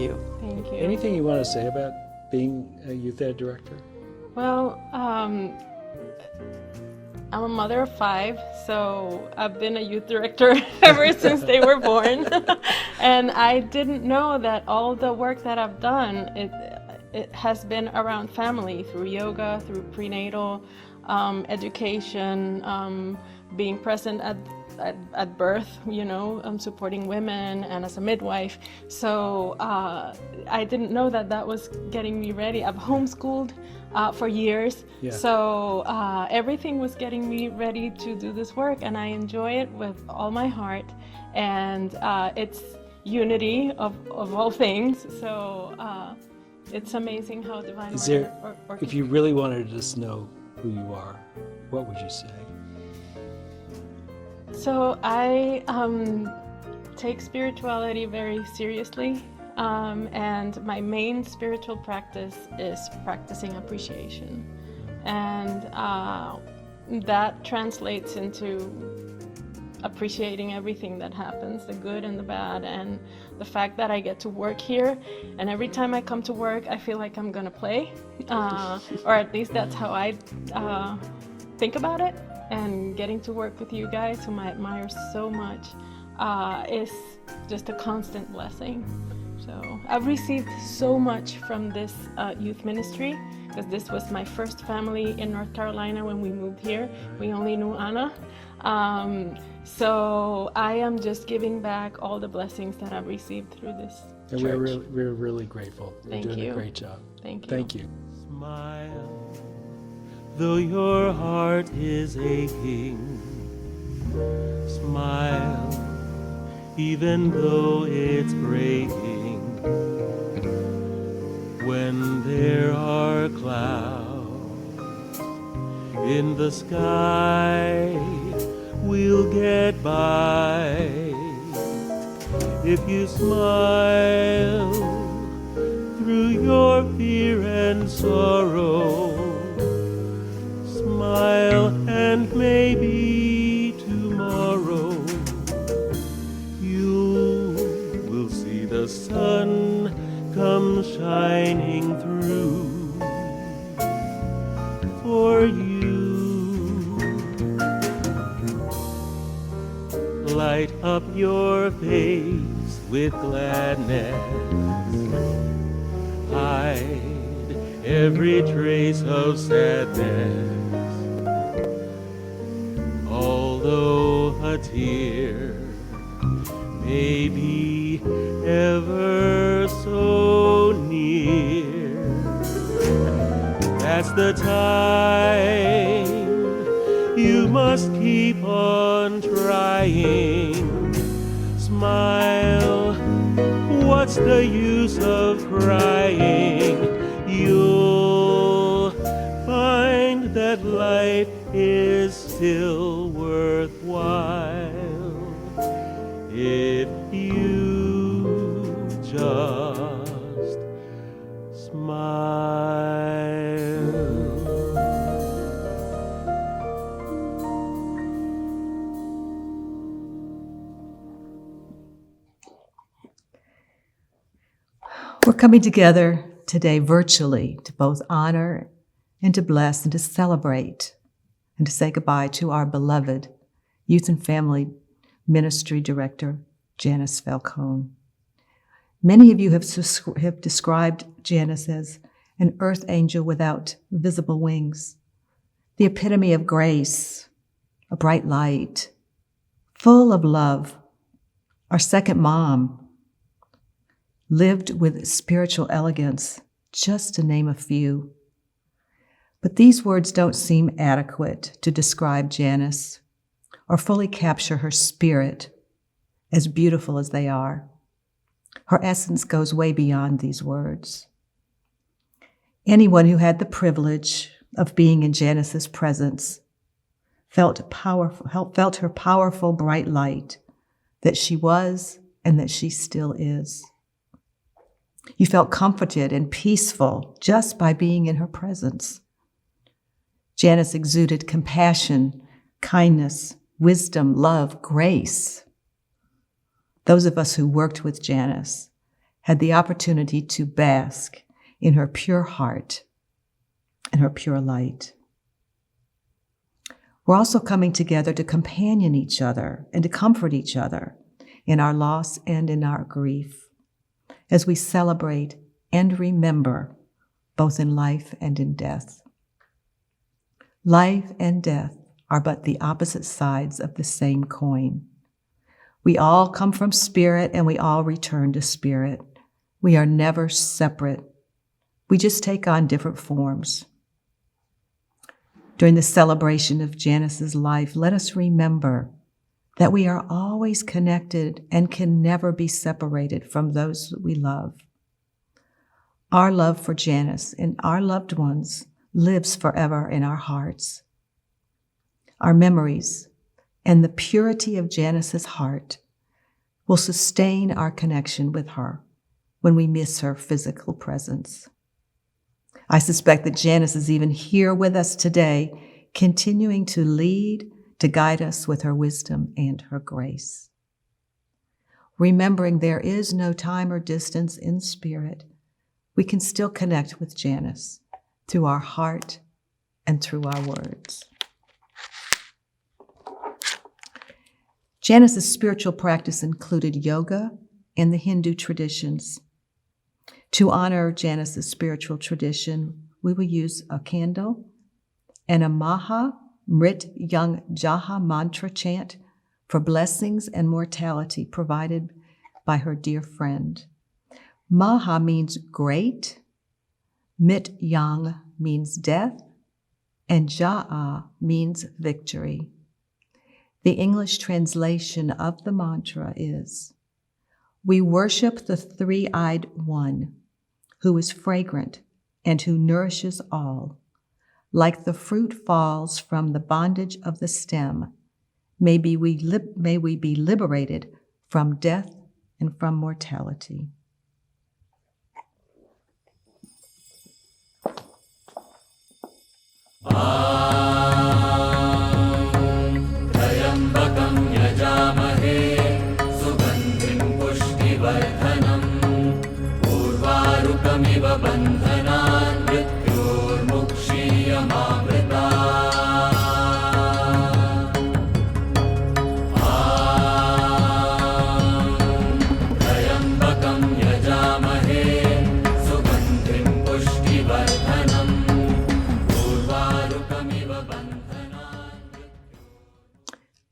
you. Thank you. Anything you want to say about being a youth ed director? Well, I'm a mother of 5, so I've been a youth director ever since they were born. And I didn't know that all the work that I've done, it has been around family, through yoga, through prenatal education, being present at birth, supporting women, and as a midwife. So I didn't know that was getting me ready. I've homeschooled for years, so everything was getting me ready to do this work, and I enjoy it with all my heart. And it's unity of all things. So it's amazing how divine. Is there, if you really wanted to just know who you are, what would you say? So I take spirituality very seriously, and my main spiritual practice is practicing appreciation, and that translates into appreciating everything that happens, the good and the bad, and the fact that I get to work here, and every time I come to work I feel like I'm gonna play, or at least that's how I think about it. And getting to work with you guys, whom I admire so much, is just a constant blessing. So I've received so much from this youth ministry, because this was my first family in North Carolina when we moved here. We only knew Anna. So I am just giving back all the blessings that I've received through this and church. We're really grateful. You're Thank doing you. a great job. Thank you. Thank you. Smile, though your heart is aching. Smile, even though it's breaking. When there are clouds in the sky, we'll get by. If you smile through your fear and sorrow, smile, and maybe tomorrow you will see the sun come shining through for you. Light up your face with gladness, hide every trace of sadness. Although a tear may be ever so near, that's the time you must keep on trying. Smile, what's the use of crying? You'll find that life is still worthwhile if you just smile. We're coming together today virtually to both honor and to bless and to celebrate and to say goodbye to our beloved Youth and Family Ministry Director, Janice Falcon. Many of you have described Janice as an earth angel without visible wings, the epitome of grace, a bright light, full of love, our second mom, lived with spiritual elegance, just to name a few. But these words don't seem adequate to describe Janice or fully capture her spirit, as beautiful as they are. Her essence goes way beyond these words. Anyone who had the privilege of being in Janice's presence felt her powerful, bright light that she was and that she still is. You felt comforted and peaceful just by being in her presence. Janice exuded compassion, kindness, wisdom, love, grace. Those of us who worked with Janice had the opportunity to bask in her pure heart and her pure light. We're also coming together to companion each other and to comfort each other in our loss and in our grief as we celebrate and remember both in life and in death. Life and death are but the opposite sides of the same coin. We all come from spirit and we all return to spirit. We are never separate. We just take on different forms. During the celebration of Janice's life, let us remember that we are always connected and can never be separated from those that we love. Our love for Janice and our loved ones lives forever in our hearts. Our memories and the purity of Janice's heart will sustain our connection with her when we miss her physical presence. I suspect that Janice is even here with us today, continuing to lead, to guide us with her wisdom and her grace. Remembering there is no time or distance in spirit, we can still connect with Janice through our heart and through our words. Janice's spiritual practice included yoga and the Hindu traditions. To honor Janice's spiritual tradition, we will use a candle and a Maha Mrit Yang Jaha mantra chant for blessings and mortality provided by her dear friend. Maha means great, Mit Yang means death, and Ja'a means victory. The English translation of the mantra is, "We worship the three-eyed one, who is fragrant and who nourishes all. Like the fruit falls from the bondage of the stem, may we be liberated from death and from mortality."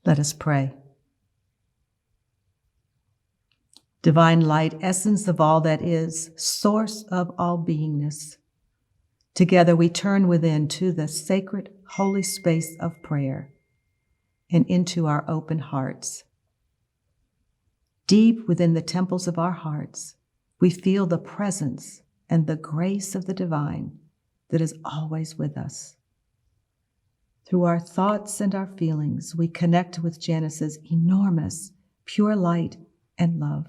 Let us pray. Divine light, essence of all that is, source of all beingness, together we turn within to the sacred, holy space of prayer and into our open hearts. Deep within the temples of our hearts, we feel the presence and the grace of the divine that is always with us. Through our thoughts and our feelings, we connect with Janice's enormous, pure light and love.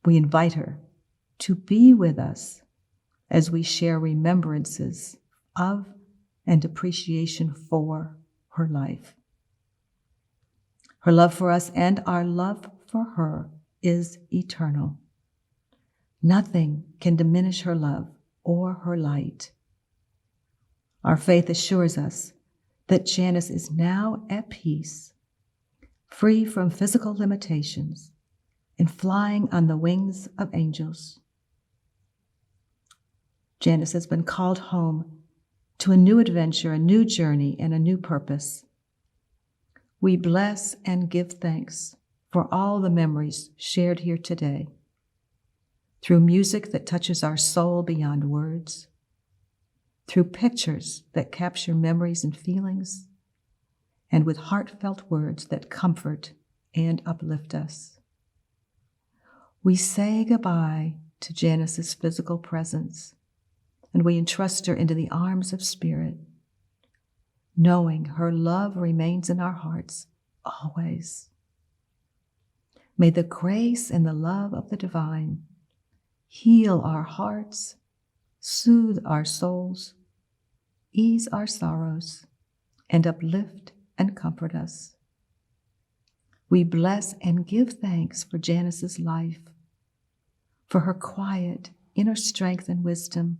We invite her to be with us as we share remembrances of and appreciation for her life. Her love for us and our love for her is eternal. Nothing can diminish her love or her light. Our faith assures us that Janice is now at peace, free from physical limitations, and flying on the wings of angels. Janice has been called home to a new adventure, a new journey, and a new purpose. We bless and give thanks for all the memories shared here today, through music that touches our soul beyond words, through pictures that capture memories and feelings, and with heartfelt words that comfort and uplift us. We say goodbye to Janice's physical presence, and we entrust her into the arms of spirit, knowing her love remains in our hearts always. May the grace and the love of the divine heal our hearts, soothe our souls, ease our sorrows, and uplift and comfort us. We bless and give thanks for Janice's life, for her quiet inner strength and wisdom,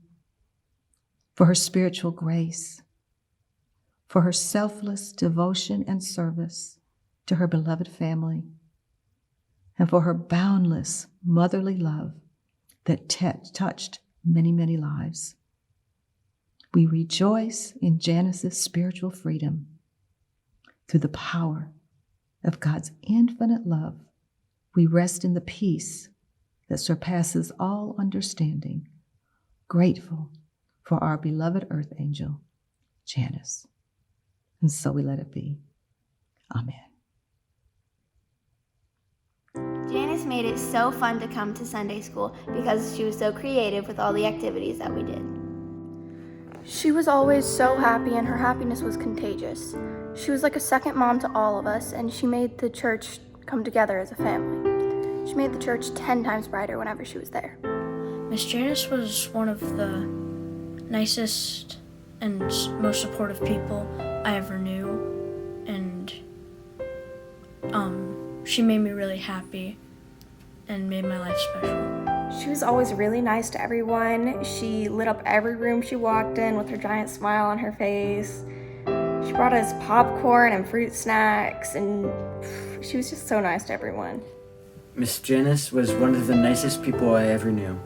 for her spiritual grace, for her selfless devotion and service to her beloved family, and for her boundless motherly love that touched many, many lives. We rejoice in Janice's spiritual freedom through the power of God's infinite love. We rest in the peace that surpasses all understanding, grateful for our beloved earth angel, Janice. And so we let it be. Amen. Janice made it so fun to come to Sunday school because she was so creative with all the activities that we did. She was always so happy, and her happiness was contagious. She was like a second mom to all of us, and she made the church come together as a family. She made the church 10 times brighter whenever she was there. Miss Janice was one of the nicest and most supportive people I ever knew, and she made me really happy and made my life special. She was always really nice to everyone. She lit up every room she walked in with her giant smile on her face. She brought us popcorn and fruit snacks, and she was just so nice to everyone. Miss Janice was one of the nicest people I ever knew.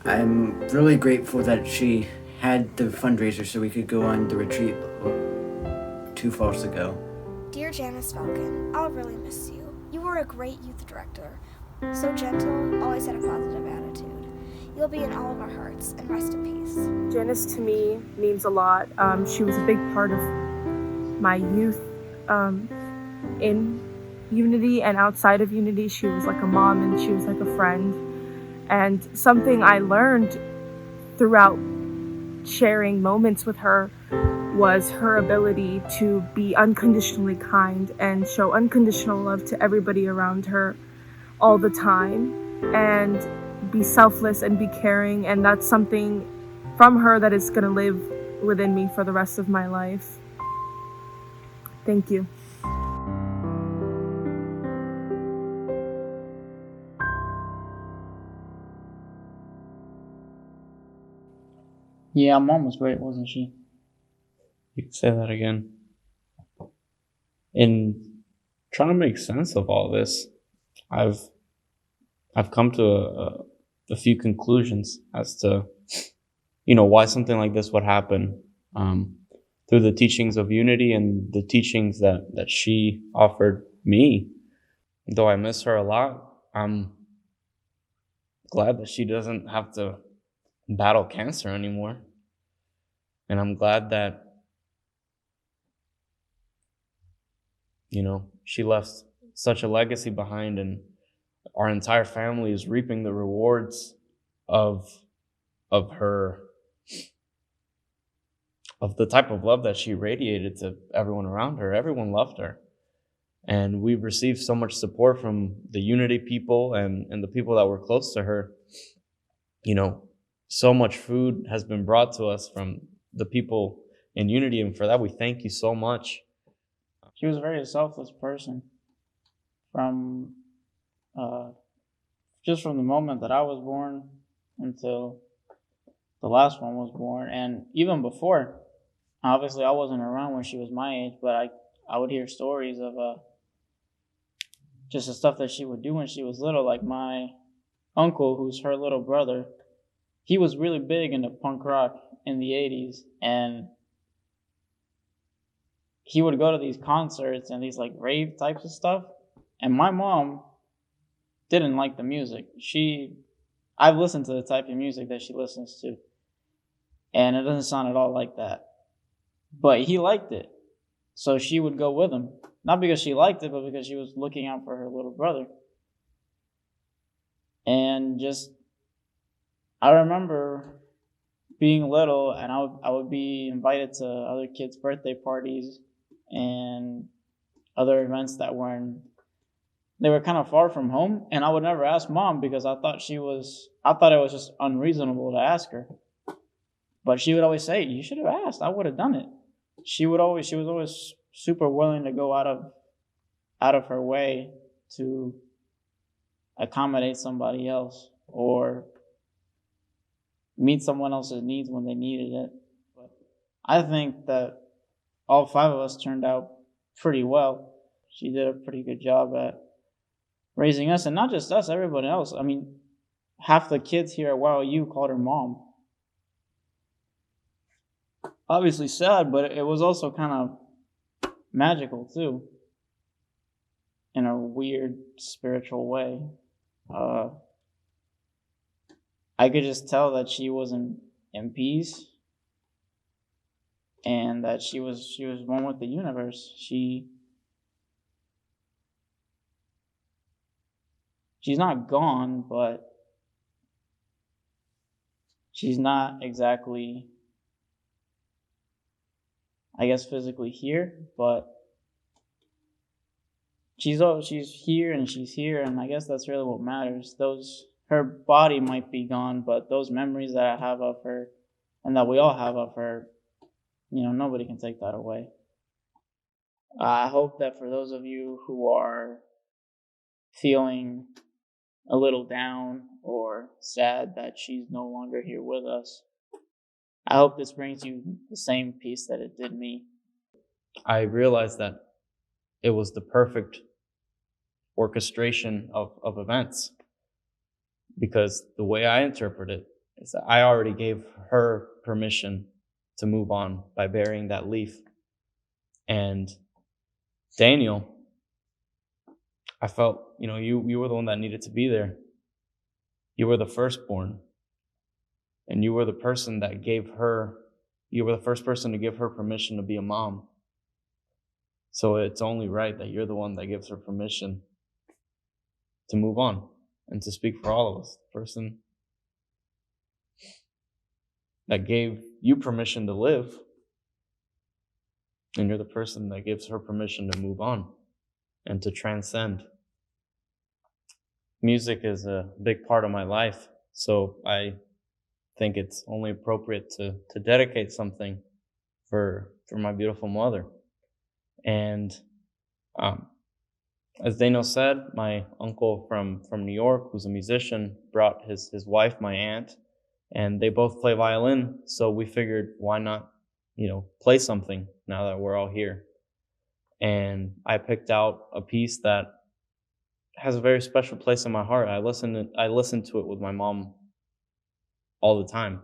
I'm really grateful that she had the fundraiser so we could go on the retreat 2 falls ago. Dear Janice Falcon, I'll really miss you. You were a great youth director. So gentle, always had a positive attitude. You'll be in all of our hearts, and rest in peace. Janice to me means a lot. She was a big part of my youth in Unity and outside of Unity. She was like a mom and she was like a friend. And something I learned throughout sharing moments with her was her ability to be unconditionally kind and show unconditional love to everybody around her all the time, and be selfless and be caring. And that's something from her that is going to live within me for the rest of my life. Thank you. Yeah, Mom was great, wasn't she? You could say that again. In trying to make sense of all this, I've come to a few conclusions as to, why something like this would happen. Through the teachings of Unity and the teachings that she offered me. Though I miss her a lot, I'm glad that she doesn't have to battle cancer anymore. And I'm glad that, she left such a legacy behind, and our entire family is reaping the rewards of the type of love that she radiated to everyone around her. Everyone loved her. And we've received so much support from the Unity people and the people that were close to her. So much food has been brought to us from the people in Unity, and for that we thank you so much. She was a very selfless person. From just from the moment that I was born until the last one was born, and even before. Obviously, I wasn't around when she was my age, but I would hear stories of just the stuff that she would do when she was little. Like my uncle, who's her little brother, he was really big into punk rock in the 80s, and he would go to these concerts and these like rave types of stuff. And my mom didn't like the music. I've listened to the type of music that she listens to, and it doesn't sound at all like that. But he liked it, so she would go with him. Not because she liked it, but because she was looking out for her little brother. And I remember being little, and I would be invited to other kids' birthday parties and other events they were kind of far from home, and I would never ask Mom because I thought it was just unreasonable to ask her. But she would always say, "You should have asked. I would have done it." She was always super willing to go out of her way to accommodate somebody else or meet someone else's needs when they needed it. But I think that all 5 of us turned out pretty well. She did a pretty good job at raising us, and not just us, everybody else. I mean, half the kids here at YOU called her mom. Obviously sad, but it was also kind of magical too, in a weird spiritual way. I could just tell that she was in peace, and that she was one with the universe. She's not gone, but she's not exactly, I guess, physically here, but she's here, and she's here, and I guess that's really what matters. Her body might be gone, but those memories that I have of her, and that we all have of her, nobody can take that away. I hope that for those of you who are feeling a little down or sad that she's no longer here with us, I hope this brings you the same peace that it did me. I realized that it was the perfect orchestration of events, because the way I interpret it is that I already gave her permission to move on by burying that leaf. And Daniel, I felt, you were the one that needed to be there. You were the firstborn, and you were the person that you were the first person to give her permission to be a mom. So it's only right that you're the one that gives her permission to move on and to speak for all of us. The person that gave you permission to live, and you're the person that gives her permission to move on and to transcend. Music is a big part of my life, so I think it's only appropriate to dedicate something for my beautiful mother. And as Daniel said, my uncle from New York, who's a musician, brought his wife, my aunt, and they both play violin. So we figured, why not, play something now that we're all here. And I picked out a piece that has a very special place in my heart. I listen to it with my mom all the time,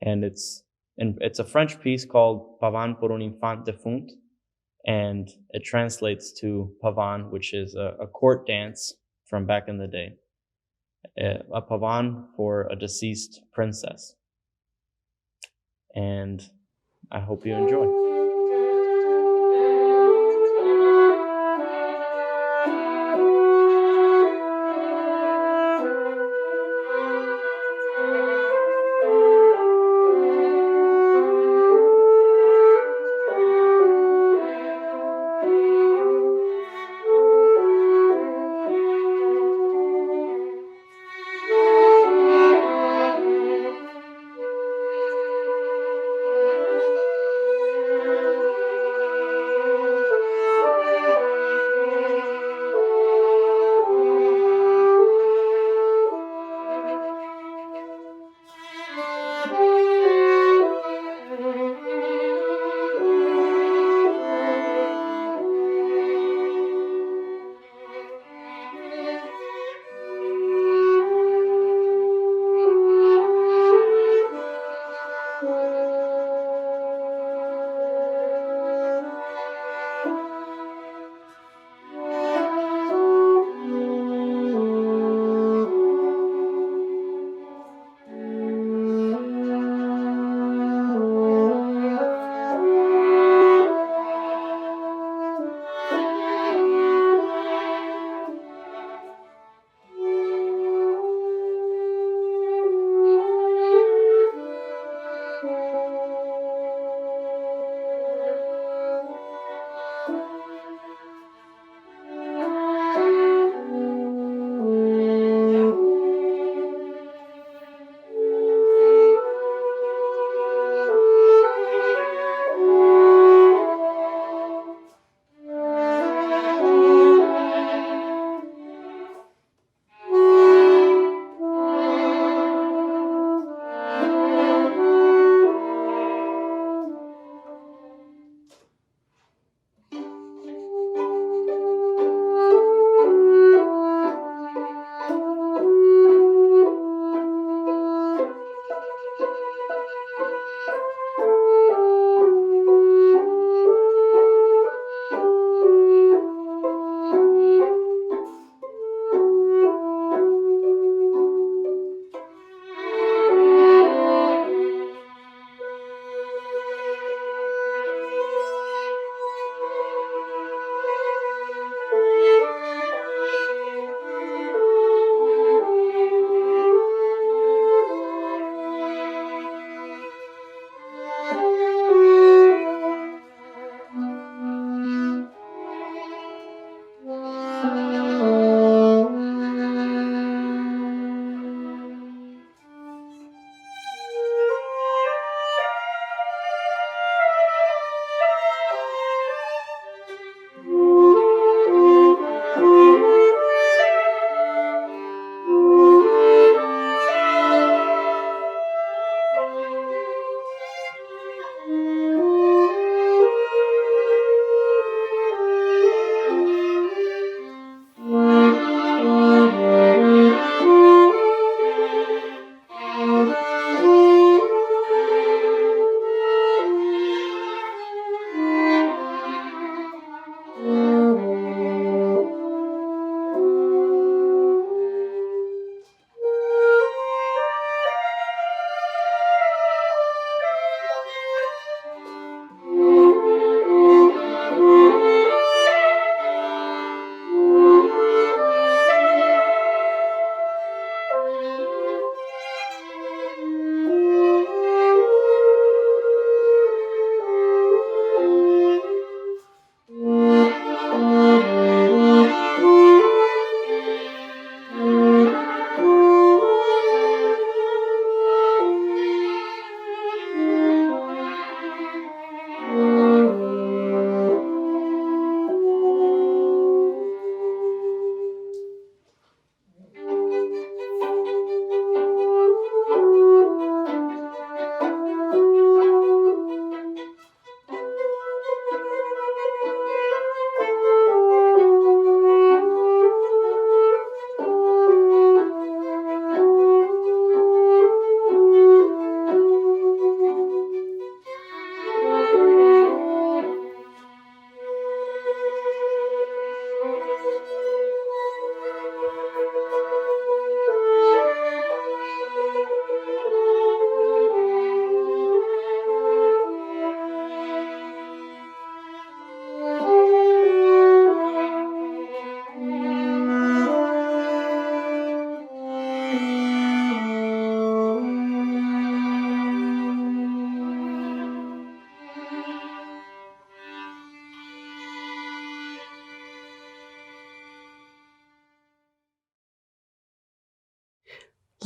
and it's a French piece called Pavane pour un enfant défunt, and it translates to Pavane, which is a court dance from back in the day, a Pavane for a deceased princess. And I hope you enjoy.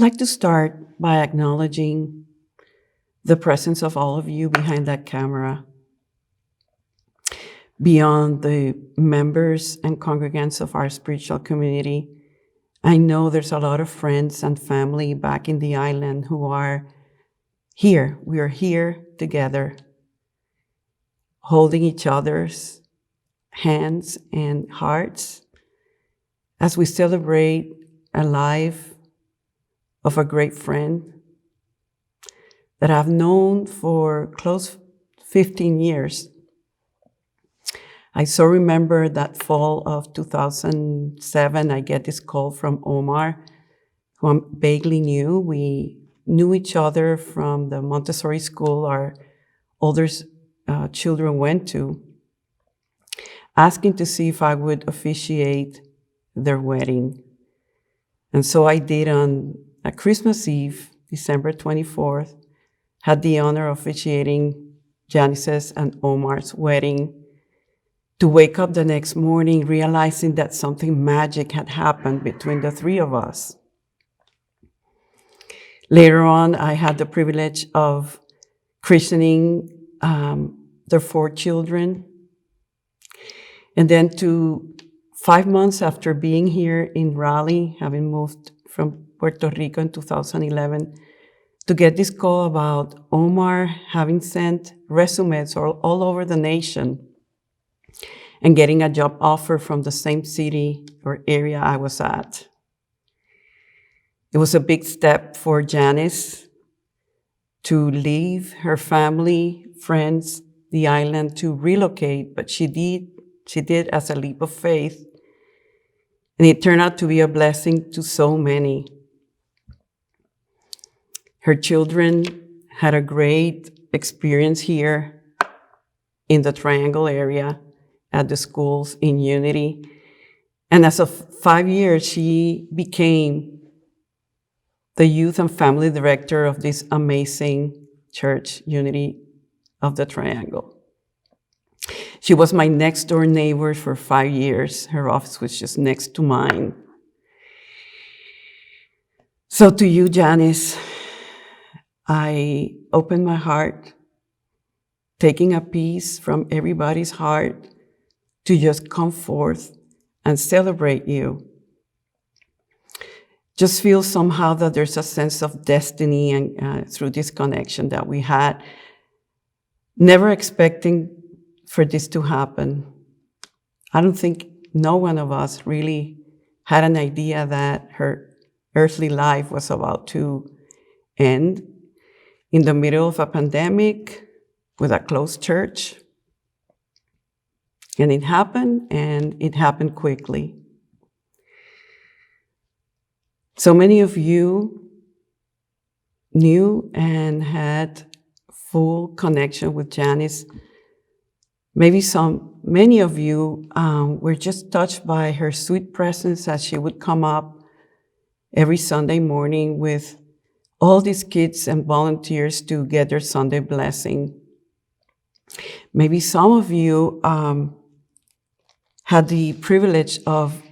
like to start by acknowledging the presence of all of you behind that camera. Beyond the members and congregants of our spiritual community, I know there's a lot of friends and family back in the island who are here. We are here together, holding each other's hands and hearts as we celebrate a life of a great friend that I've known for close 15 years. I so remember that fall of 2007, I get this call from Omar, who I vaguely knew. We knew each other from the Montessori school our older children went to, asking to see if I would officiate their wedding. And so I did on a Christmas Eve, December 24th, had the honor of officiating Janice's and Omar's wedding, to wake up the next morning realizing that something magic had happened between the three of us. Later on, I had the privilege of christening their 4 children. And then 5 months after being here in Raleigh, having moved from Puerto Rico in 2011, to get this call about Omar having sent resumes all over the nation and getting a job offer from the same city or area I was at. It was a big step for Janice to leave her family, friends, the island, to relocate, but she did as a leap of faith, and it turned out to be a blessing to so many. Her children had a great experience here in the Triangle area at the schools in Unity. And as of 5 years, she became the youth and family director of this amazing church, Unity of the Triangle. She was my next door neighbor for 5 years. Her office was just next to mine. So to you, Janice, I open my heart, taking a piece from everybody's heart to just come forth and celebrate you. Just feel somehow that there's a sense of destiny and through this connection that we had, never expecting for this to happen. I don't think no one of us really had an idea that her earthly life was about to end in the middle of a pandemic with a closed church. And it happened quickly. So many of you knew and had full connection with Janice. Many of you were just touched by her sweet presence as she would come up every Sunday morning with all these kids and volunteers to get their Sunday blessing. Maybe some of you had the privilege of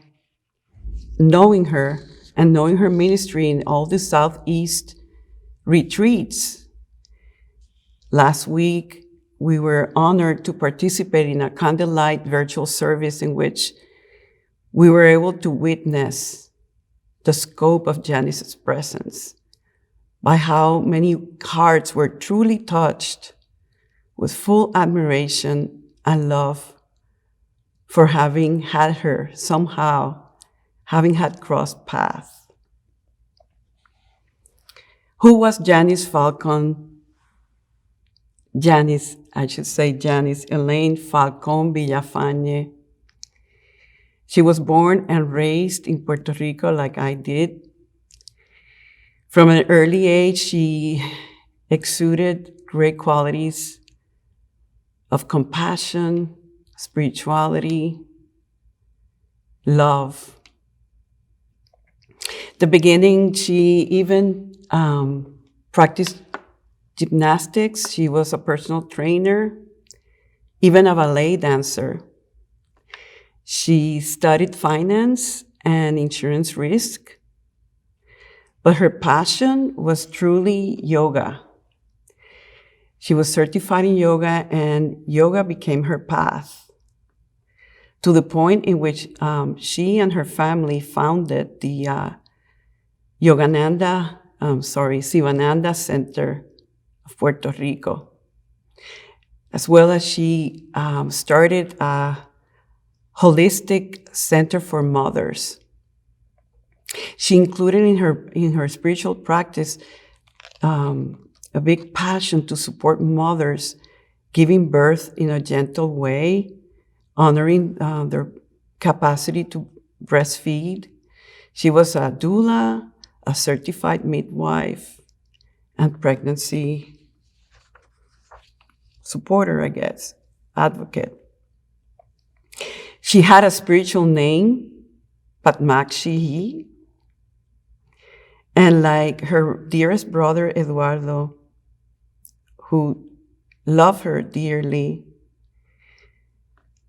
knowing her and knowing her ministry in all the Southeast retreats. Last week, we were honored to participate in a candlelight virtual service in which we were able to witness the scope of Janice's presence, by how many hearts were truly touched with full admiration and love for having had her somehow, having had crossed paths. Who was Janice Falcon? Janice Elaine Falcon Villafañe. She was born and raised in Puerto Rico like I did. From an early age, she exuded great qualities of compassion, spirituality, love. At the beginning, she even practiced gymnastics. She was a personal trainer, even a ballet dancer. She studied finance and insurance risk. but her passion was truly yoga. She was certified in yoga, and yoga became her path, to the point in which she and her family founded the Sivananda Center of Puerto Rico, as well as she started a holistic center for mothers. She included in her spiritual practice a big passion to support mothers giving birth in a gentle way, honoring their capacity to breastfeed. She was a doula, a certified midwife, and pregnancy supporter, I guess, advocate. She had a spiritual name, Padmakshi, and like her dearest brother, Eduardo, who loved her dearly,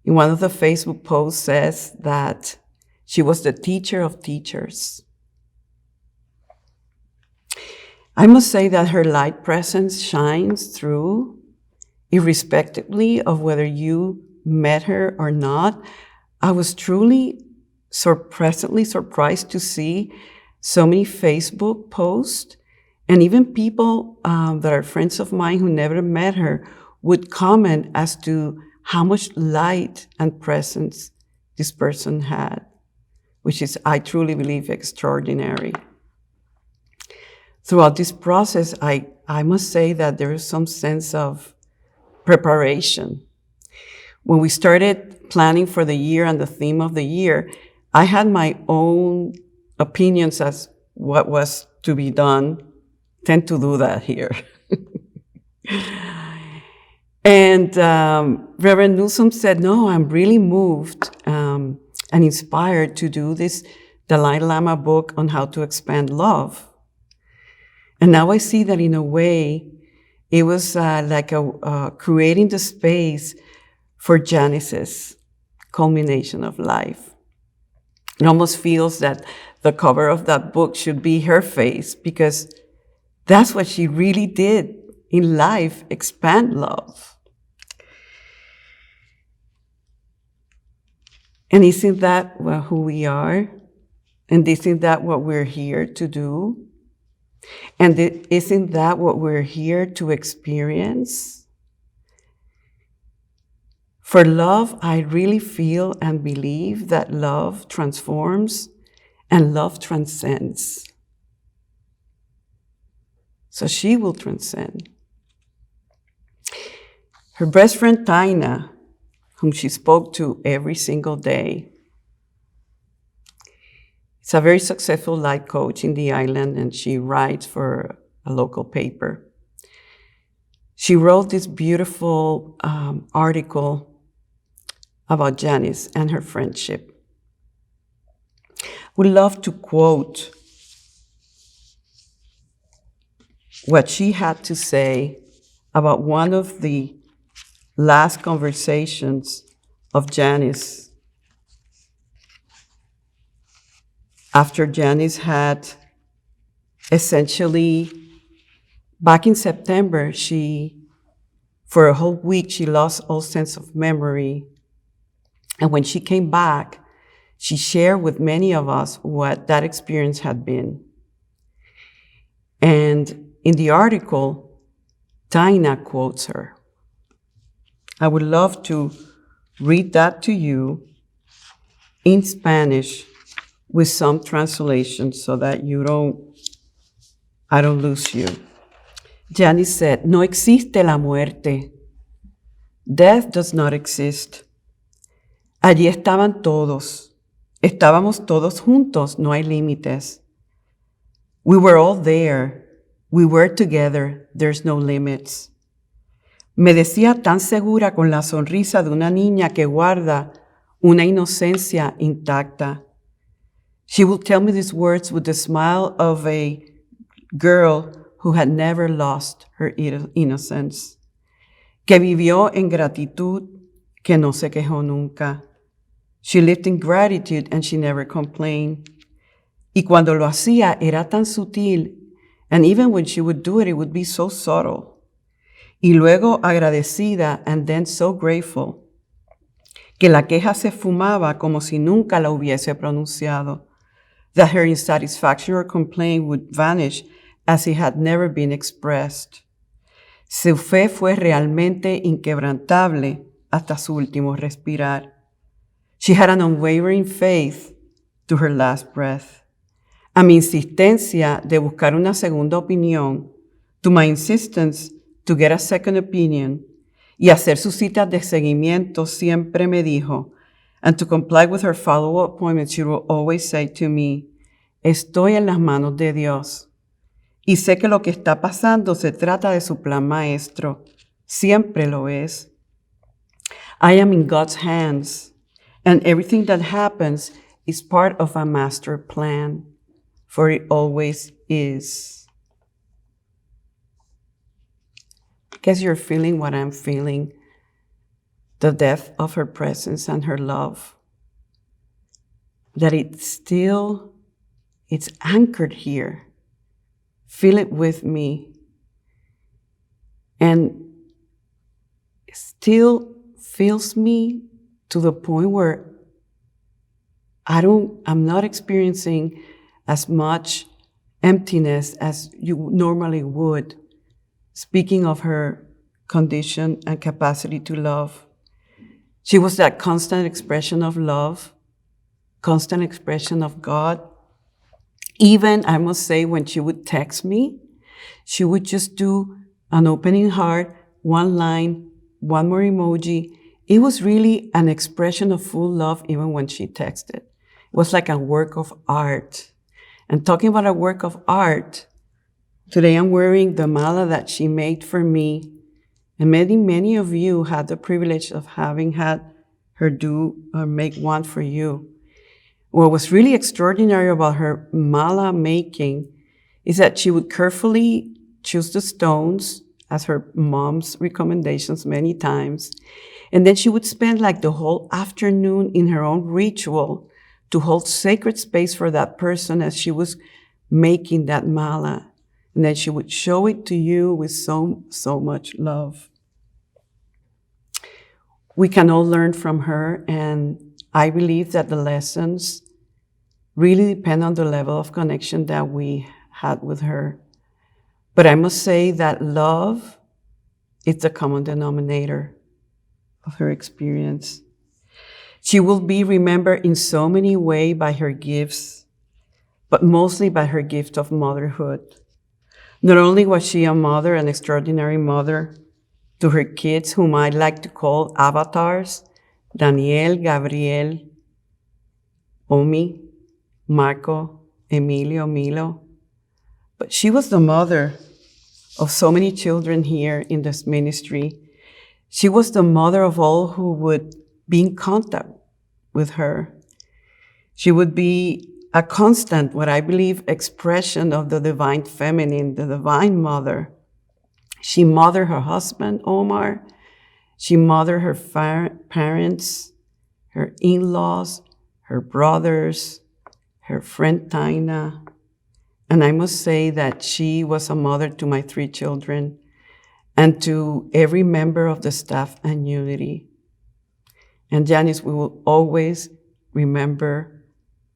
in one of the Facebook posts says that she was the teacher of teachers. I must say that her light presence shines through, irrespectively of whether you met her or not. I was truly pleasantly surprised to see so many Facebook posts, and even people that are friends of mine who never met her would comment as to how much light and presence this person had, which is, I truly believe, extraordinary. Throughout this process, I must say that there is some sense of preparation. When we started planning for the year and the theme of the year, I had my own opinions as what was to be done. Tend to do that here. And Reverend Newsom said, no, I'm really moved and inspired to do this Dalai Lama book on how to expand love. And now I see that in a way, it was like creating the space for Janice's culmination of life. It almost feels that the cover of that book should be her face, because that's what she really did in life, expand love. And isn't that who we are? And isn't that what we're here to do? And isn't that what we're here to experience? For love, I really feel and believe that love transforms and love transcends. So she will transcend. Her best friend, Taina, whom she spoke to every single day, is a very successful life coach in the island, and she writes for a local paper. She wrote this beautiful article about Janice and her friendship. We love to quote what she had to say about one of the last conversations of Janice after Janice had essentially, back in September, for a whole week, she lost all sense of memory. And when she came back, she shared with many of us what that experience had been. And in the article, Taina quotes her. I would love to read that to you in Spanish with some translation so that I don't lose you. Janice said, "No existe la muerte. Death does not exist. Allí estaban todos. Estábamos todos juntos, no hay límites. We were all there. We were together. There's no limits." Me decía tan segura con la sonrisa de una niña que guarda una inocencia intacta. She would tell me these words with the smile of a girl who had never lost her innocence, que vivió en gratitud, que no se quejó nunca. She lived in gratitude and she never complained. Y cuando lo hacía era tan sutil, and even when she would do it, it would be so subtle. Y luego agradecida, and then so grateful, que la queja se fumaba como si nunca la hubiese pronunciado, that her insatisfaction or complaint would vanish as it had never been expressed. Su fe fue realmente inquebrantable hasta su último respirar. She had an unwavering faith to her last breath. A mi insistencia de buscar una segunda opinión, to my insistence to get a second opinion, y hacer sus citas de seguimiento, siempre me dijo, and to comply with her follow-up appointments, she will always say to me, estoy en las manos de Dios. Y sé que lo que está pasando se trata de su plan maestro. Siempre lo es. I am in God's hands, and everything that happens is part of a master plan, for it always is. I guess you're feeling what I'm feeling, the depth of her presence and her love. That it's anchored here. Feel it with me. And it still fills me to the point where I'm not experiencing as much emptiness as you normally would, speaking of her condition and capacity to love. She was that constant expression of love, constant expression of God. Even, I must say, when she would text me, she would just do an opening heart, one line, one more emoji. It was really an expression of full love even when she texted. It was like a work of art. And talking about a work of art, today I'm wearing the mala that she made for me. And many of you had the privilege of having had her do or make one for you. What was really extraordinary about her mala making is that she would carefully choose the stones as her mom's recommendations many times. And then she would spend like the whole afternoon in her own ritual to hold sacred space for that person as she was making that mala. And then she would show it to you with so much love. We can all learn from her, and I believe that the lessons really depend on the level of connection that we had with her. But I must say that love is the common denominator of her experience. She will be remembered in so many ways by her gifts, but mostly by her gift of motherhood. Not only was she a mother, an extraordinary mother, to her kids, whom I like to call avatars, Daniel, Gabriel, Omi, Marco, Emilio, Milo, but she was the mother of so many children here in this ministry. She was the mother of all who would be in contact with her. She would be a constant, what I believe, expression of the divine feminine, the divine mother. She mothered her husband, Omar. She mothered her parents, her in-laws, her brothers, her friend Taina. And I must say that she was a mother to my 3 children and to every member of the staff and Unity. And Janice, we will always remember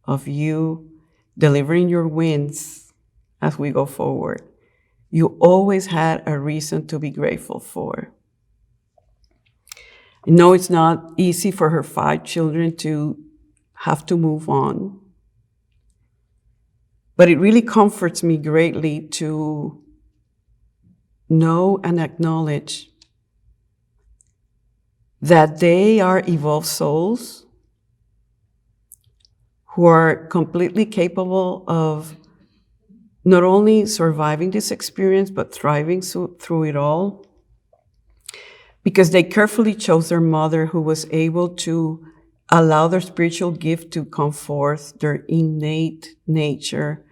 of you delivering your wins as we go forward. You always had a reason to be grateful for. I know it's not easy for her 5 children to have to move on, but it really comforts me greatly to know and acknowledge that they are evolved souls who are completely capable of not only surviving this experience, but thriving through it all, because they carefully chose their mother who was able to allow their spiritual gift to come forth, their innate nature,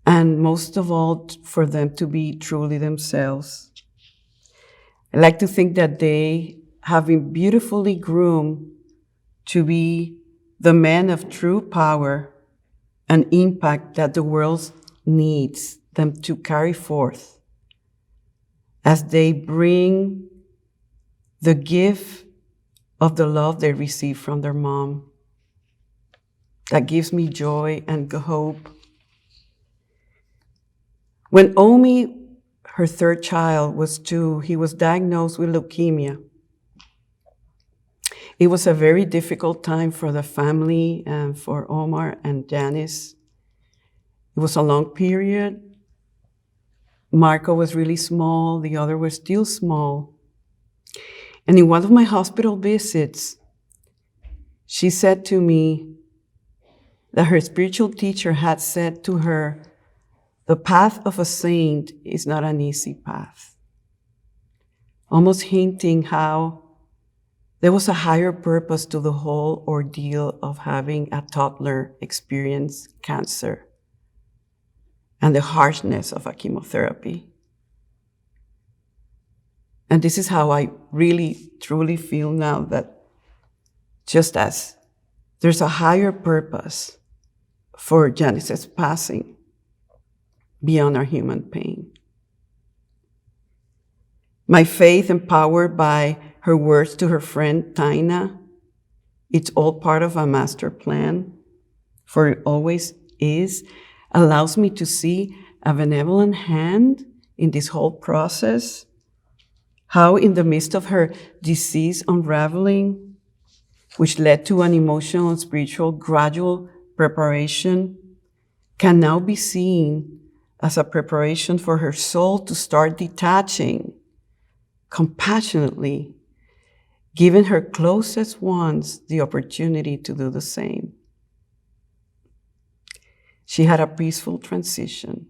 and most of all, for them to be truly themselves. I like to think that they have been beautifully groomed to be the men of true power an impact that the world needs them to carry forth as they bring the gift of the love they receive from their mom. That gives me joy and hope. When Omi, her third child, was 2, he was diagnosed with leukemia. It was a very difficult time for the family and for Omar and Janice. It was a long period. Marco was really small, the other was still small. And in one of my hospital visits, she said to me that her spiritual teacher had said to her, "The path of a saint is not an easy path," almost hinting how there was a higher purpose to the whole ordeal of having a toddler experience cancer and the harshness of a chemotherapy. And this is how I really, truly feel now, that just as there's a higher purpose for Janice's passing beyond our human pain. My faith, empowered by her words to her friend Taina, "It's all part of a master plan, for it always is," allows me to see a benevolent hand in this whole process. How in the midst of her disease unraveling, which led to an emotional and spiritual gradual preparation, can now be seen as a preparation for her soul to start detaching compassionately, giving her closest ones the opportunity to do the same. She had a peaceful transition.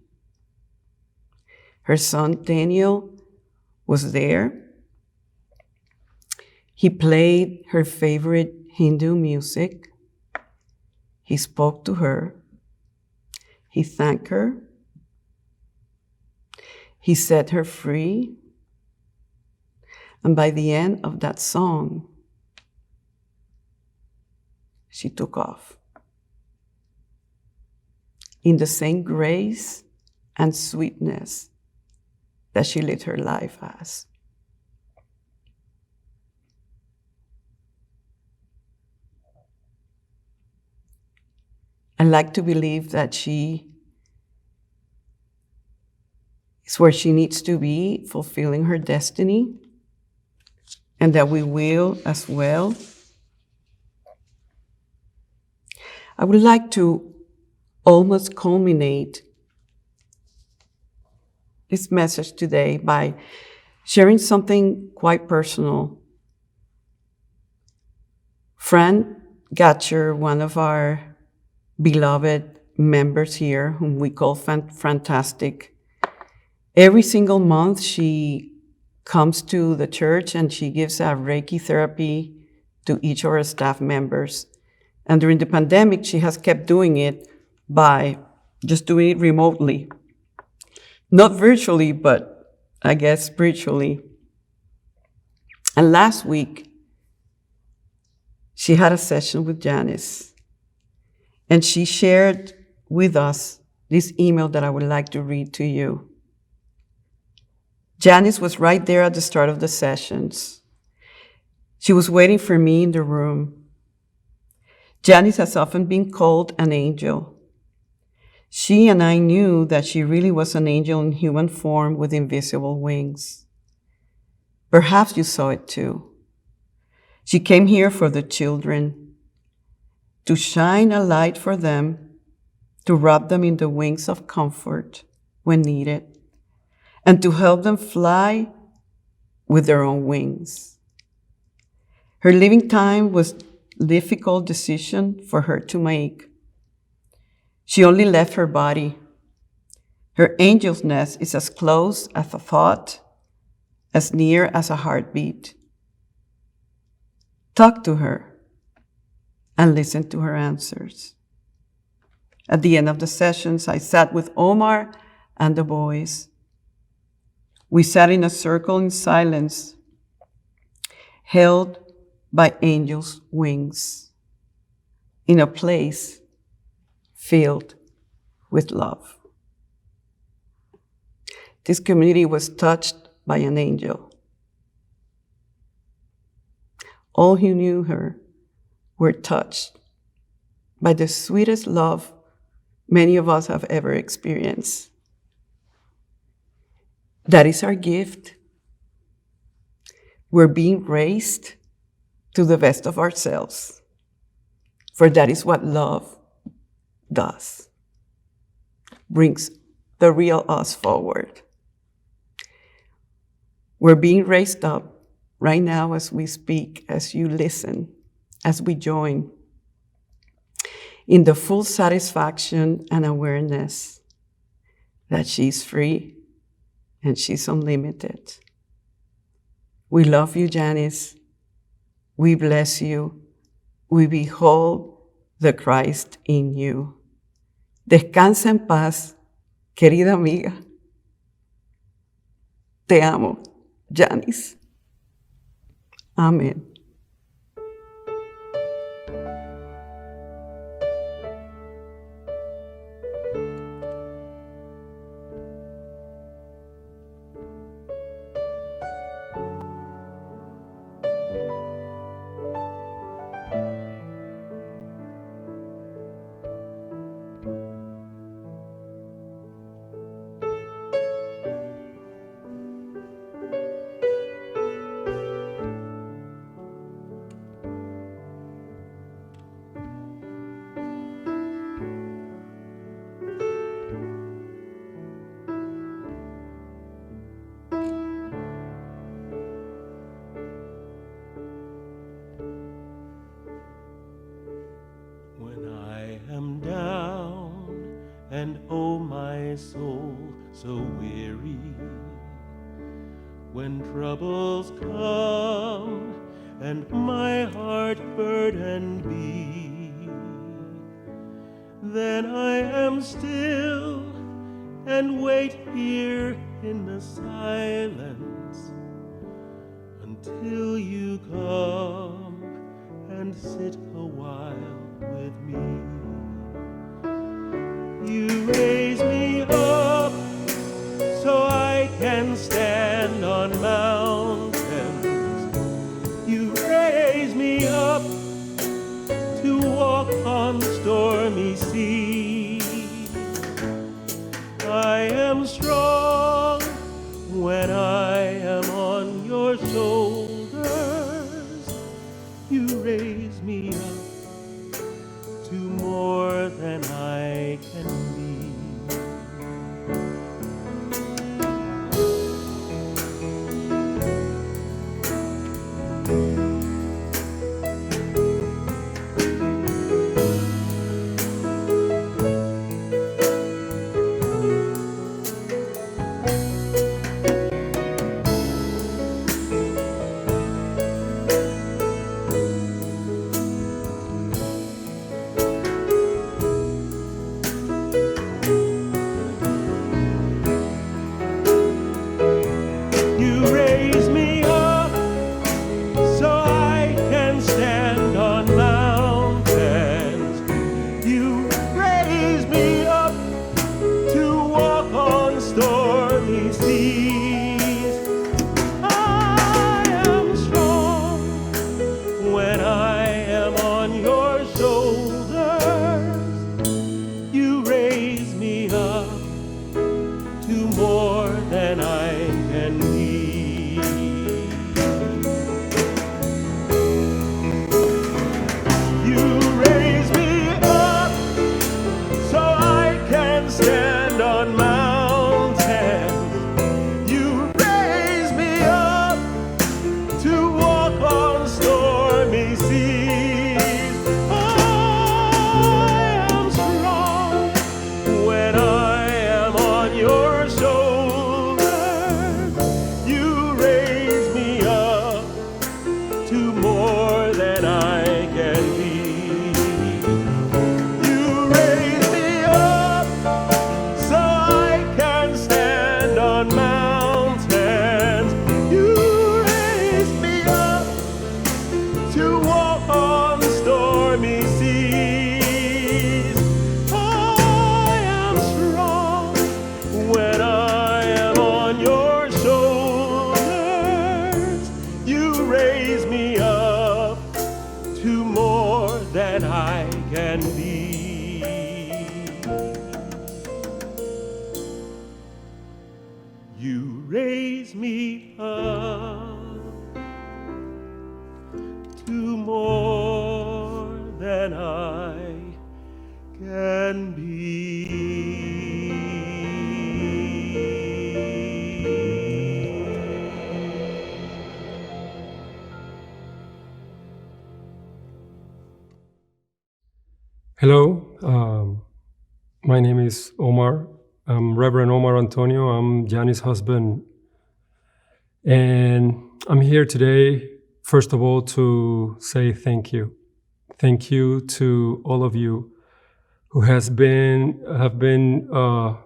Her son Daniel was there. He played her favorite Hindu music. He spoke to her. He thanked her. He set her free. And by the end of that song, she took off in the same grace and sweetness that she lived her life as. I like to believe that she is where she needs to be, fulfilling her destiny, and that we will as well. I would like to almost culminate this message today by sharing something quite personal. Fran Gatcher, one of our beloved members here, whom we call Fantastic, every single month she comes to the church and she gives a Reiki therapy to each of our staff members. And during the pandemic, she has kept doing it by just doing it remotely. Not virtually, but I guess spiritually. And last week, she had a session with Janice. And she shared with us this email that I would like to read to you. Janice was right there at the start of the sessions. She was waiting for me in the room. Janice has often been called an angel. She and I knew that she really was an angel in human form with invisible wings. Perhaps you saw it too. She came here for the children, to shine a light for them, to wrap them in the wings of comfort when needed, and to help them fly with their own wings. Her living time was a difficult decision for her to make. She only left her body. Her angel's nest is as close as a thought, as near as a heartbeat. Talk to her and listen to her answers. At the end of the sessions, I sat with Omar and the boys. We sat in a circle in silence, held by angels' wings, in a place filled with love. This community was touched by an angel. All who knew her were touched by the sweetest love many of us have ever experienced. That is our gift. We're being raised to the best of ourselves, for that is what love does. Brings the real us forward. We're being raised up right now as we speak, as you listen, as we join in the full satisfaction and awareness that she's free and she's unlimited. We love you, Janice. We bless you. We behold the Christ in you. Descansa en paz, querida amiga. Te amo, Janice. Amen. And oh, my soul, so weary, when troubles come and my heart burdened be, then I am still and wait here in the silence until you come and sit a while with me. You raise me up so I can stand on mountains. You raise me up to walk on stormy seas. I am strong when I am on your shoulders. You raise me up to more than I can be. raise me up to more than I can be. Hello, my name is Omar. I'm Reverend Omar Antonio. I'm Janice's husband. And I'm here today, first of all, to say thank you. Thank you to all of you who have been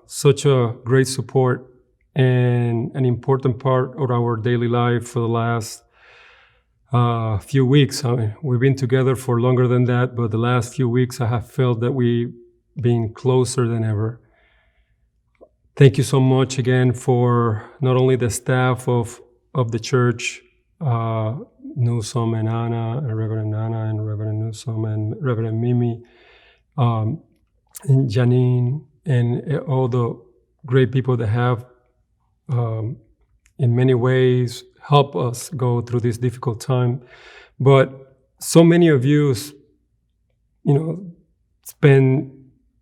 such a great support and an important part of our daily life for the last few weeks. I mean, we've been together for longer than that, but the last few weeks I have felt that we've been closer than ever. Thank you so much again for not only the staff of the church, Newsom and Anna, and Reverend Anna and Reverend Newsom and Reverend Mimi, and Janine, and all the great people that have, in many ways, helped us go through this difficult time. But so many of you, spend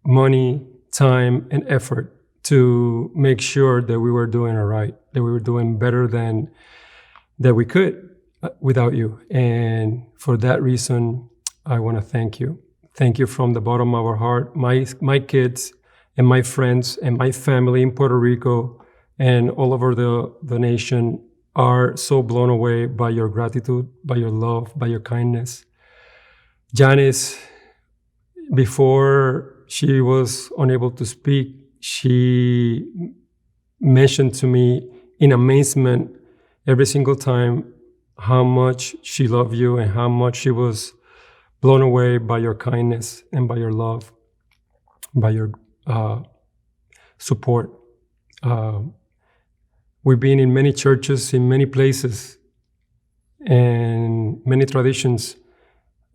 money, time, and effort to make sure that we were doing all right, that we were doing better than that we could without you. And for that reason, I want to thank you. Thank you from the bottom of our heart. My kids and my friends and my family in Puerto Rico and all over the nation are so blown away by your gratitude, by your love, by your kindness. Janice, before she was unable to speak, she mentioned to me in amazement every single time how much she loved you and how much she was blown away by your kindness and by your love, by your support. We've been in many churches, in many places, and many traditions,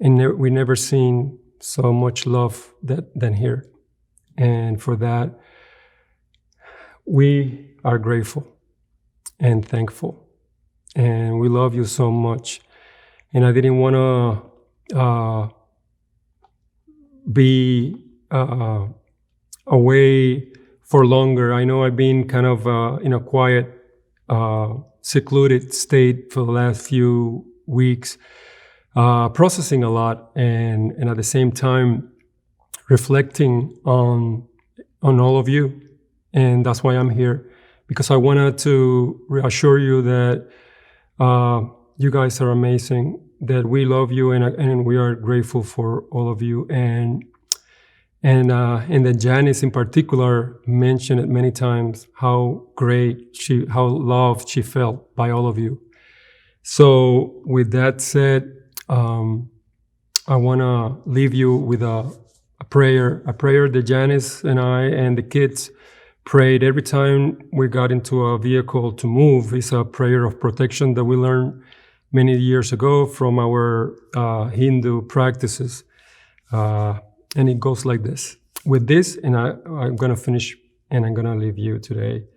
and we never seen so much love than here. And for that, we are grateful and thankful, and we love you so much. And I didn't want to be away for longer. I know I've been kind of in a quiet, secluded state for the last few weeks, processing a lot, and at the same time reflecting on all of you. And that's why I'm here, because I wanted to reassure you that you guys are amazing, that we love you, and we are grateful for all of you. And that Janice in particular mentioned it many times, how how loved she felt by all of you. So with that said, I want to leave you with a prayer that Janice and I and the kids prayed every time we got into a vehicle to move. It's a prayer of protection that we learned many years ago from our Hindu practices. And it goes like this. With this, and I'm going to finish, and I'm going to leave you today.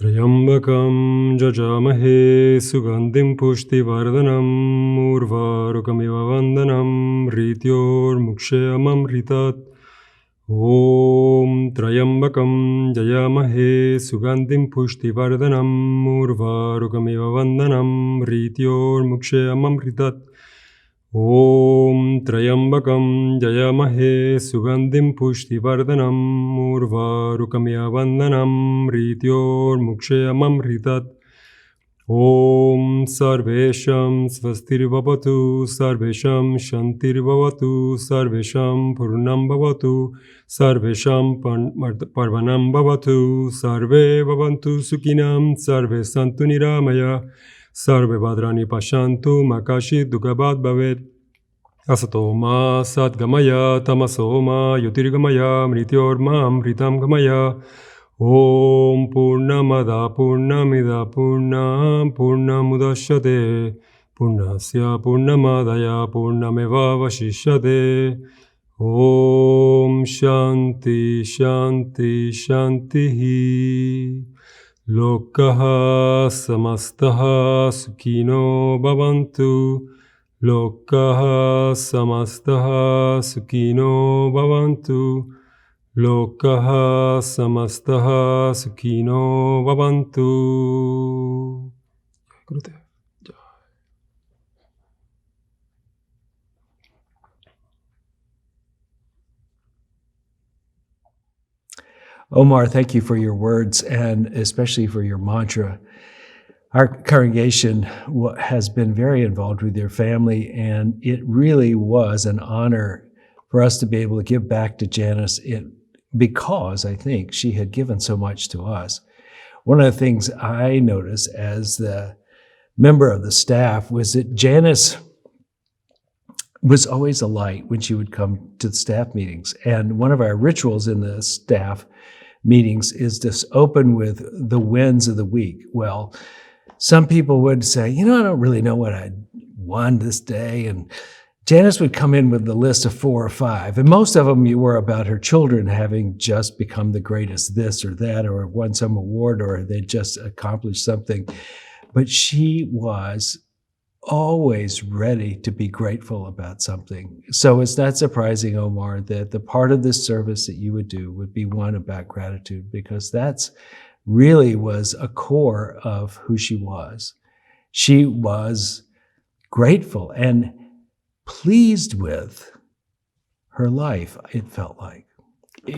Trayambakam jajamahe sugandhim pushtivardhanam urvarukamiva vandanam rityor mukshayamam ritat. Om Trayambakam jayamahe sugandhim pushtivardhanam urvarukamiva vandanam rityor mukshayamam ritat. Om Trayambakam jayamahe sugandhim pushtivardhanam urvarukamiva vandanam rityor mukshayamam ritat. Om Sarvesham Svastirvavatu Sarvesham Shantirvavatu Sarvesham Purnam Bhavatu Sarvesham Parvanam Bhavatu Sarve Bhavantu Sukhinam Sarve Santu Niramaya Sarve Bhadrani Pashantu Makashi Dugabad Bhavet. Asatoma Satgamaya Tamasoma Yotirgamaya Mrityorma Mritam Gamaya. Om Purnamada Purnamida Purnam Purnamudashyate Purnasya Purnamadaya Purnameva Vashishyate. Om Shanti Shanti Shanti. Lokaha Samastaha Sukhino Bhavantu. Lokaha Samastaha Sukhino Bhavantu. Lokaha Samastaha Sukhino Bhavantu. Gurudev. Omar, thank you for your words and especially for your mantra. Our congregation has been very involved with your family, and it really was an honor for us to be able to give back to Janice because I think she had given so much to us. One of the things I noticed as the member of the staff was that Janice was always a light when she would come to the staff meetings. And one of our rituals in the staff meetings is to open with the wins of the week. Well, some people would say, I don't really know what I won this day. And Janice would come in with the list of 4 or 5. And most of them were about her children having just become the greatest this or that, or won some award, or they just accomplished something. But she was always ready to be grateful about something. So it's not surprising, Omar, that the part of this service that you would do would be one about gratitude, because that's really was a core of who she was. She was grateful and pleased with her life, it felt like.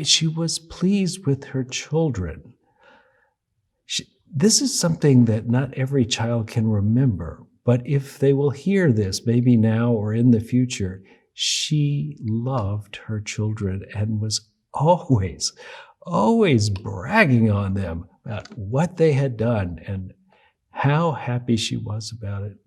She was pleased with her children. This is something that not every child can remember, but if they will hear this, maybe now or in the future, she loved her children and was always bragging on them about what they had done and how happy she was about it.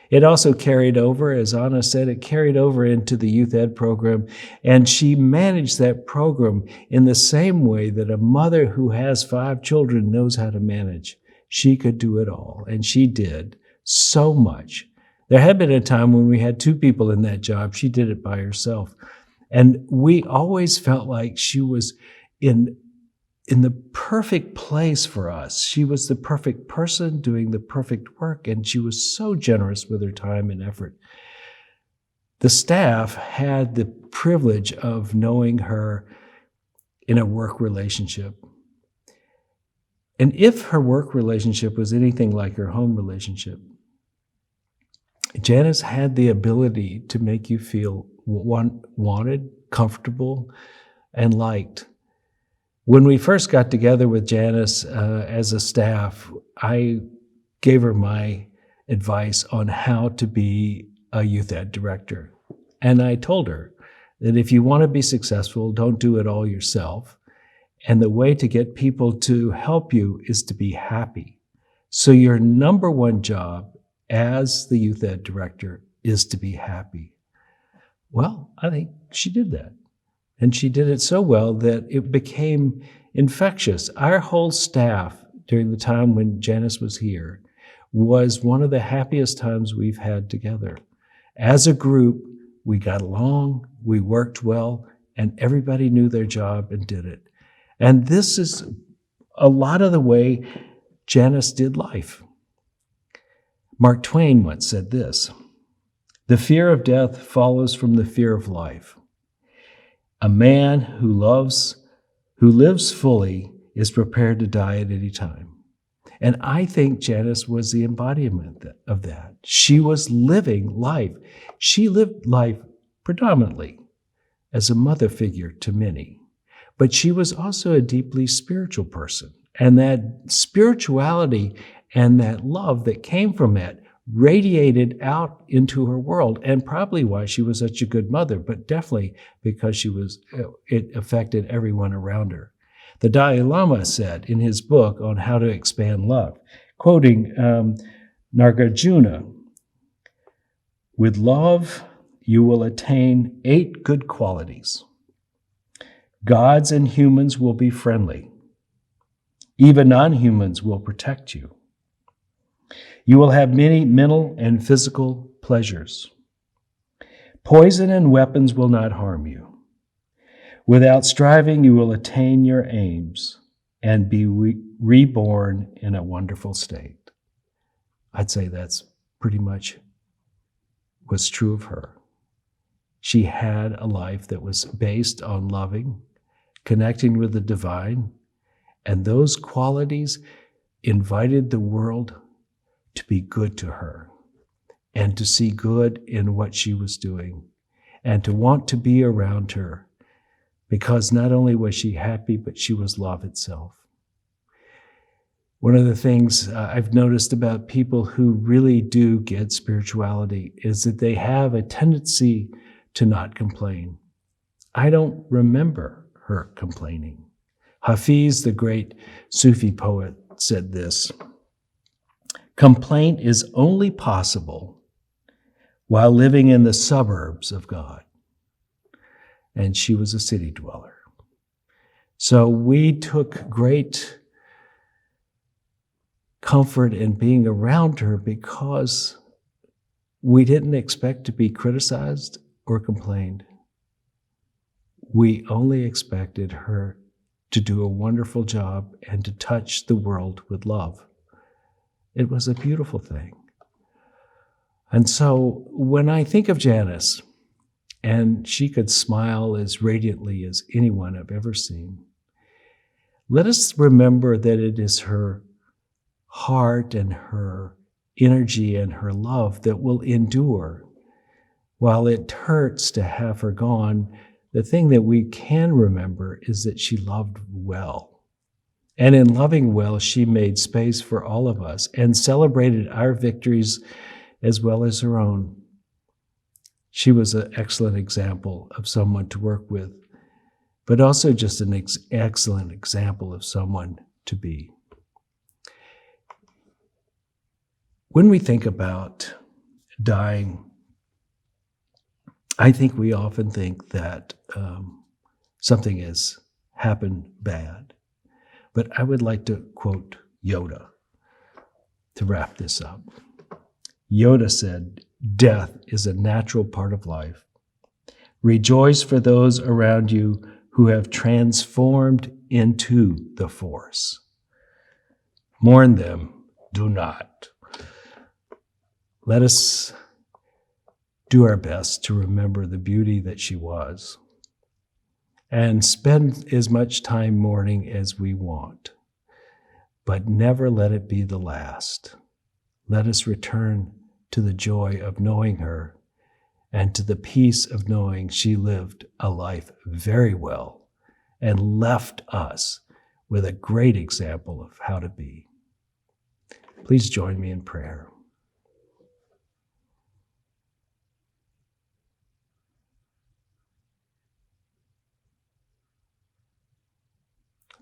It also carried over, as Anna said, it carried over into the youth ed program, and she managed that program in the same way that a mother who has 5 children knows how to manage. She could do it all, and she did so much. There had been a time when we had 2 people in that job. She did it by herself. And we always felt like she was in the perfect place for us. She was the perfect person doing the perfect work, and she was so generous with her time and effort. The staff had the privilege of knowing her in a work relationship. And if her work relationship was anything like her home relationship, Janice had the ability to make you feel wanted, comfortable, and liked. When we first got together with Janice as a staff, I gave her my advice on how to be a youth ed director. And I told her that if you want to be successful, don't do it all yourself. And the way to get people to help you is to be happy. So your number one job as the youth ed director is to be happy. Well, I think she did that. And she did it so well that it became infectious. Our whole staff during the time when Janice was here was one of the happiest times we've had together. As a group, we got along, we worked well, and everybody knew their job and did it. And this is a lot of the way Janice did life. Mark Twain once said this: "The fear of death follows from the fear of life. A man who lives fully is prepared to die at any time." And I think Janice was the embodiment of that. She was living life. She lived life predominantly as a mother figure to many, but she was also a deeply spiritual person. And that spirituality and that love that came from it radiated out into her world, and probably why she was such a good mother, but definitely because it affected everyone around her. The Dalai Lama said in his book on how to expand love, quoting Nagarjuna, with love you will attain 8 good qualities. Gods and humans will be friendly. Even non-humans will protect you. You will have many mental and physical pleasures. Poison and weapons will not harm you. Without striving, you will attain your aims and be reborn in a wonderful state. I'd say that's pretty much what's true of her. She had a life that was based on loving, connecting with the divine, and those qualities invited the world to be good to her and to see good in what she was doing and to want to be around her, because not only was she happy, but she was love itself. One of the things I've noticed about people who really do get spirituality is that they have a tendency to not complain. I don't remember her complaining. Hafiz, the great Sufi poet, said this: "Complaint is only possible while living in the suburbs of God." And she was a city dweller. So we took great comfort in being around her because we didn't expect to be criticized or complained. We only expected her to do a wonderful job and to touch the world with love. It was a beautiful thing. And so when I think of Janice, and she could smile as radiantly as anyone I've ever seen, let us remember that it is her heart and her energy and her love that will endure. While it hurts to have her gone, the thing that we can remember is that she loved well. And in loving well, she made space for all of us and celebrated our victories as well as her own. She was an excellent example of someone to work with, but also just an excellent example of someone to be. When we think about dying, I think we often think that something has happened bad. But I would like to quote Yoda to wrap this up. Yoda said, "Death is a natural part of life. Rejoice for those around you who have transformed into the Force. Mourn them, do not." Let us do our best to remember the beauty that she was and spend as much time mourning as we want, but never let it be the last. Let us return to the joy of knowing her and to the peace of knowing she lived a life very well and left us with a great example of how to be. Please join me in prayer.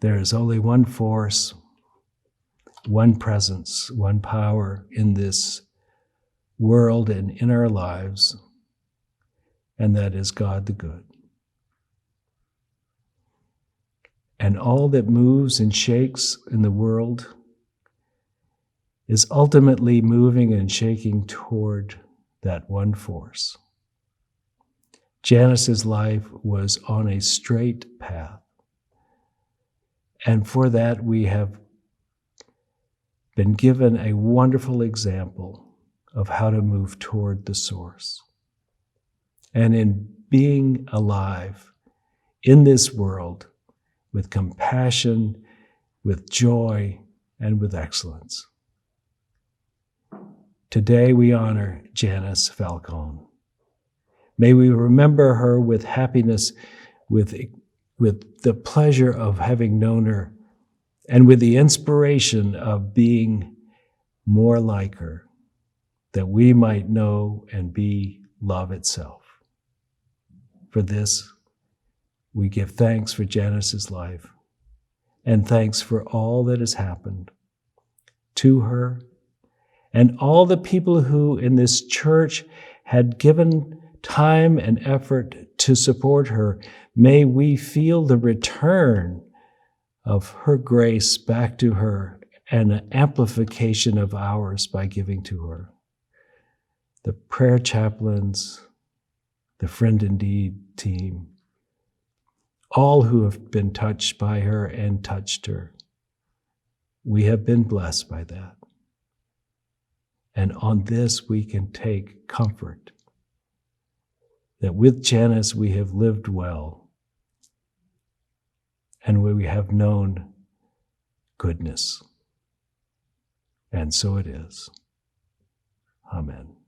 There is only one force, one presence, one power in this world and in our lives, and that is God the Good. And all that moves and shakes in the world is ultimately moving and shaking toward that one force. Janice's life was on a straight path. And for that, we have been given a wonderful example of how to move toward the source. And in being alive in this world with compassion, with joy, and with excellence. Today we honor Janice Falcon. May we remember her with happiness, with the pleasure of having known her, and with the inspiration of being more like her, that we might know and be love itself. For this, we give thanks for Janice's life, and thanks for all that has happened to her and all the people who in this church had given time and effort to support her, may we feel the return of her grace back to her and an amplification of ours by giving to her. The prayer chaplains, the Friend Indeed team, all who have been touched by her and touched her. We have been blessed by that. And on this we can take comfort that with Janice we have lived well and we have known goodness. And so it is. Amen.